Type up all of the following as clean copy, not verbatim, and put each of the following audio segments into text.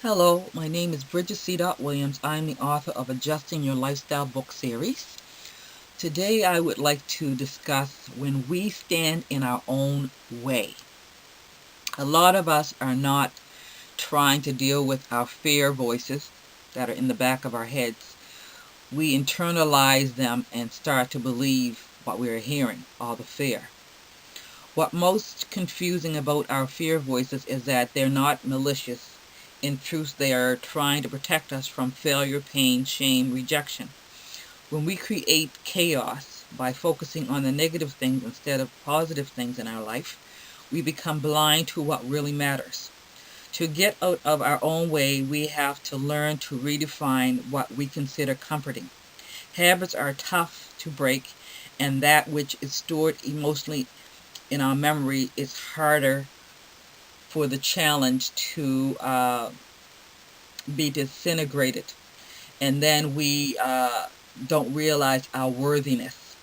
Hello, my name is Bridget C. Williams. I'm the author of Adjusting Your Lifestyle book series. Today I would like to discuss when we stand in our own way. A lot of us are not trying to deal with our fear voices that are in the back of our heads. We internalize them and start to believe what we're hearing, all the fear. What most confusing about our fear voices is that they're not malicious. In truth, they are trying to protect us from failure, pain, shame, rejection. When we create chaos by focusing on the negative things instead of positive things in our life, we become blind to what really matters. To get out of our own way, we have to learn to redefine what we consider comforting. Habits are tough to break, and that which is stored emotionally in our memory is harder for the challenge to be disintegrated. And then we don't realize our worthiness.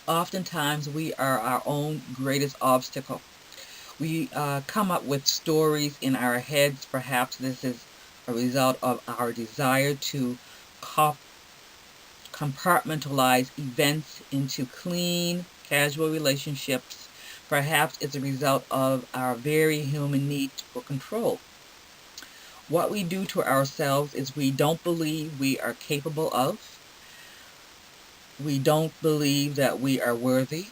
Oftentimes, we are our own greatest obstacle. We come up with stories in our heads. Perhaps this is a result of our desire to compartmentalize events into clean, casual relationships. Perhaps it's a result of our very human need for control. What we do to ourselves is we don't believe we are capable of. We don't believe that we are worthy.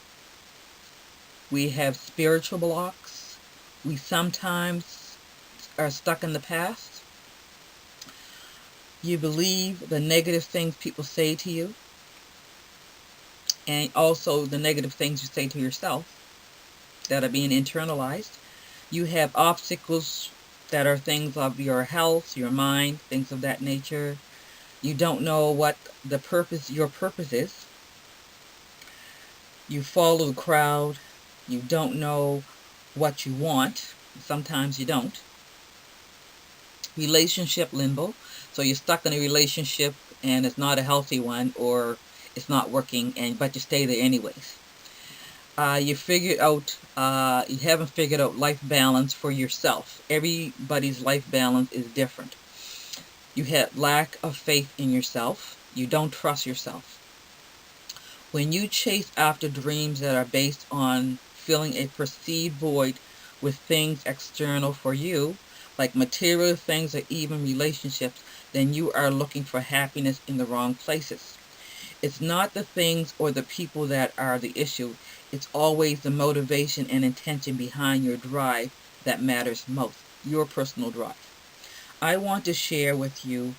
We have spiritual blocks. We sometimes are stuck in the past. You believe the negative things people say to you, and also the negative things you say to yourself that are being internalized. You have obstacles that are things of your health, your mind, things of that nature. You don't know what your purpose is. You follow the crowd. You don't know what you want. Sometimes you don't. Relationship limbo. So you're stuck in a relationship and it's not a healthy one, or it's not working, but you stay there anyways. You haven't figured out life balance for yourself. Everybody's life balance is different. You have lack of faith in yourself. You don't trust yourself. When you chase after dreams that are based on filling a perceived void with things external for you, like material things or even relationships, then you are looking for happiness in the wrong places. It's not the things or the people that are the issue. It's always the motivation and intention behind your drive that matters most, your personal drive. I want to share with you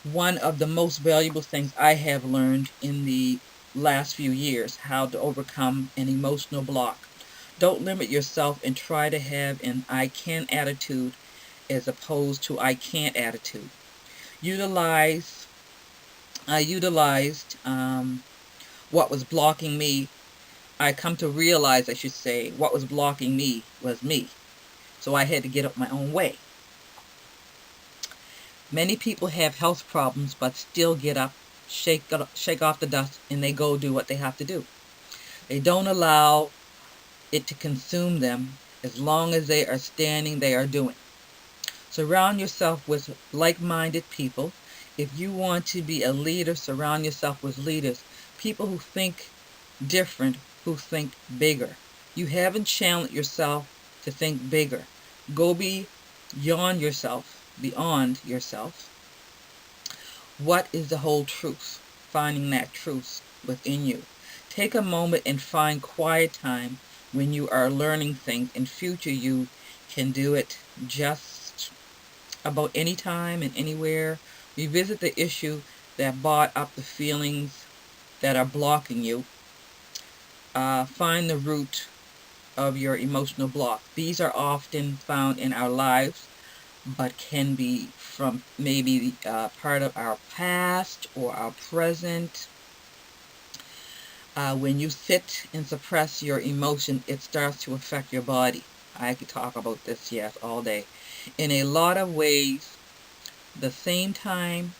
one of the most valuable things I have learned in the last few years: how to overcome an emotional block. Don't limit yourself and try to have an I can attitude as opposed to I can't attitude. Utilize I utilized what was blocking me. I come to realize, I should say, what was blocking me was me. So I had to get up my own way. Many people have health problems but still get up, shake off the dust, and they go do what they have to do. They don't allow it to consume them. As long as they are standing, they are doing. Surround yourself with like-minded people. If you want to be a leader, surround yourself with leaders, people who think different, who think bigger. You haven't challenged yourself to think bigger. Go beyond yourself. What is the whole truth? Finding that truth within you. Take a moment and find quiet time when you are learning things. In future, you can do it just about any time and anywhere. Revisit the issue that brought up the feelings that are blocking you. Find the root of your emotional block. These are often found in our lives, but can be from maybe part of our past or our present. When you sit and suppress your emotion, it starts to affect your body. I could talk about this, yes, all day. In a lot of ways, the same time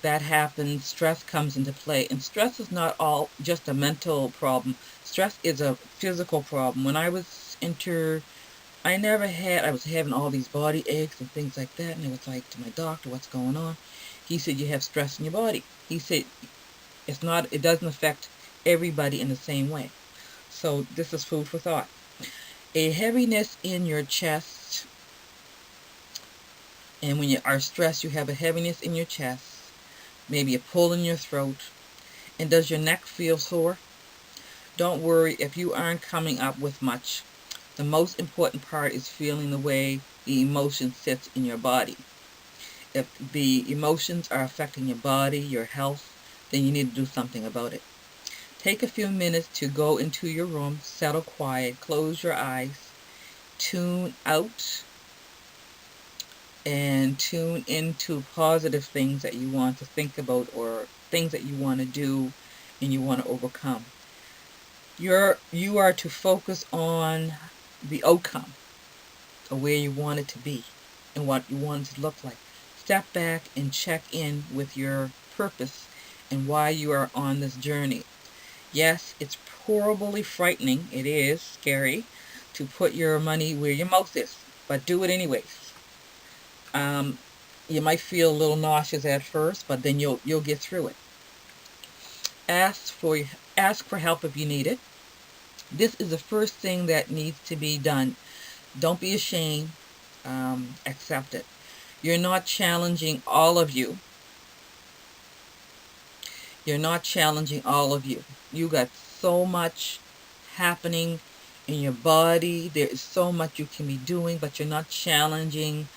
that happens, stress comes into play. And stress is not all just a mental problem. Stress is a physical problem. When I was I was having all these body aches and things like that, and it was like, to my doctor, what's going on? He said, you have stress in your body. He said, it doesn't affect everybody in the same way. So this is food for thought. A heaviness in your chest, and when you are stressed, you have a heaviness in your chest, maybe a pull in your throat, and does your neck feel sore? Don't worry if you aren't coming up with much. The most important part is feeling the way the emotion sits in your body. If the emotions are affecting your body, your health, then you need to do something about it. Take a few minutes to go into your room, settle quiet, close your eyes, tune out, and tune into positive things that you want to think about or things that you want to do and you want to overcome. You are to focus on the outcome of where you want it to be and what you want it to look like. Step back and check in with your purpose and why you are on this journey. Yes, it's horribly frightening. It is scary to put your money where your mouth is, but do it anyways. Um, you might feel a little nauseous at first, but then you'll get through it. Ask for ask for help if you need it. This is the first thing that needs to be done. Don't be ashamed. Accept it. You're not challenging all of you. You're not challenging all of you. You got so much happening in your body. There is so much you can be doing, but you're not challenging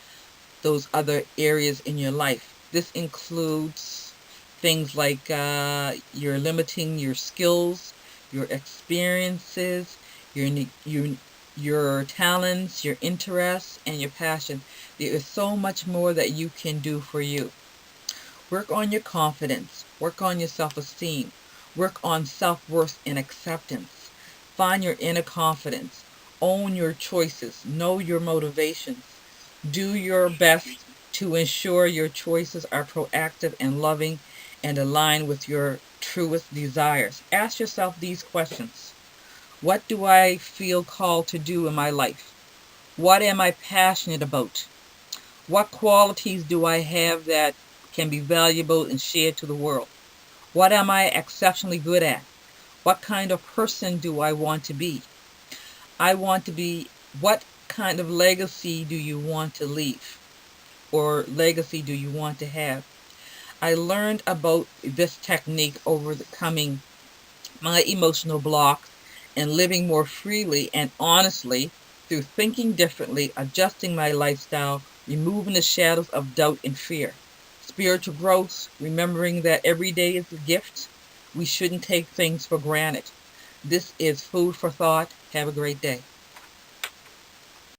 those other areas in your life. This includes things like you're limiting your skills, your experiences, your talents, your interests, and your passion. There is so much more that you can do for you. Work on your confidence. Work on your self-esteem. Work on self-worth and acceptance. Find your inner confidence. Own your choices. Know your motivations. Do your best to ensure your choices are proactive and loving and align with your truest desires. Ask yourself these questions. What do I feel called to do in my life? What am I passionate about? What qualities do I have that can be valuable and shared to the world? What am I exceptionally good at? What kind of person do I want to be? I want to be, what kind of legacy do you want to leave? Or legacy do you want to have? I learned about this technique over the coming my emotional blocks and living more freely and honestly through thinking differently, adjusting my lifestyle, removing the shadows of doubt and fear. Spiritual growth, remembering that every day is a gift. We shouldn't take things for granted. This is food for thought. Have a great day.